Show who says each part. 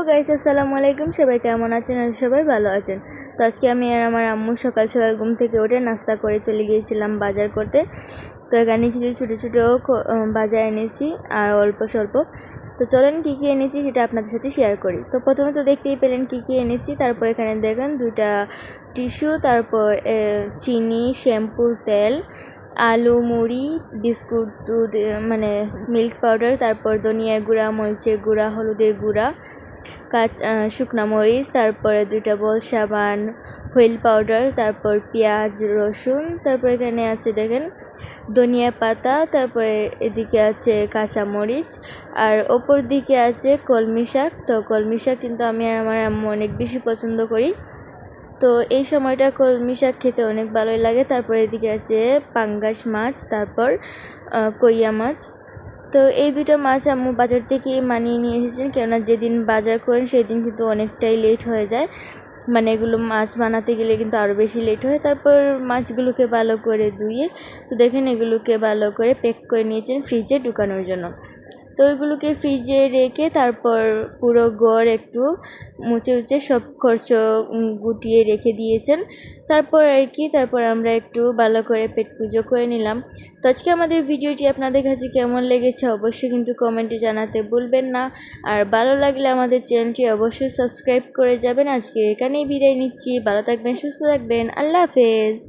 Speaker 1: Guys, আসসালামু আলাইকুম। সবাই কেমন আছেন? আর সবাই ভালো আছেন। তো আজকে আমি আর আমার আম্মু সকাল সকাল ঘুম থেকে উঠে নাস্তা করে চলে গিয়েছিলাম বাজার করতে। তো এখানে কিছু ছোটো ছোটো বাজার এনেছি আর অল্প স্বল্প। তো চলেন কী কী এনেছি সেটা আপনাদের সাথে শেয়ার করি। তো প্রথমে তো দেখতেই পেলেন কী কী এনেছি। তারপর এখানে দেখেন 2টা টিস্যু, তারপর চিনি, শ্যাম্পু, তেল, আলু, মুড়ি, বিস্কুট, দুধ, মানে মিল্ক পাউডার, তারপর ধনিয়ার গুঁড়া, মরিচের গুঁড়া, হলুদের গুঁড়া, শুকনা মরিচ, তারপরে 2টা বল সাবান, হুইল পাউডার, তারপর পেঁয়াজ, রসুন, তারপর এখানে আছে দেখেন ধনিয়া পাতা, তারপরে এদিকে আছে কাঁচা মরিচ, আর ওপর দিকে আছে কলমি শাক। তো কলমি শাক কিন্তু আমি আর আমার আম্মু অনেক বেশি পছন্দ করি। তো এই সময়টা কলমি শাক খেতে অনেক ভালোই লাগে। তারপর এদিকে আছে পাঙ্গাস মাছ, তারপর কইয়া মাছ। তো এই 2টা মাছ আম্মু বাজার থেকে মানিয়ে নিয়ে এসেছেন, কেননা যেদিন বাজার করেন সেই দিন কিন্তু অনেকটাই লেট হয়ে যায়, মানে এগুলো মাছ বানাতে গেলে কিন্তু আরও বেশি লেট হয়। তারপর মাছগুলোকে ভালো করে ধুয়ে, তো দেখেন এগুলোকে ভালো করে প্যাক করে নিয়েছেন ফ্রিজে ঢুকানোর জন্য। তো ওইগুলোকে ফ্রিজে রেখে তারপর পুরো ঘর একটু মুছে সব খরচ গুটিয়ে রেখে দিয়েছেন। তারপর আর কি, তারপর আমরা একটু ভালো করে পেট পুজো করে নিলাম। তো আজকে আমাদের ভিডিওটি আপনাদের কাছে কেমন লেগেছে অবশ্যই কিন্তু কমেন্টে জানাতে ভুলবেন না। আর ভালো লাগলে আমাদের চ্যানেলটি অবশ্যই সাবস্ক্রাইব করে যাবেন। আজকে এখানেই বিদায় নিচ্ছি। ভালো থাকবেন, সুস্থ থাকবেন। আল্লাহ হাফেজ।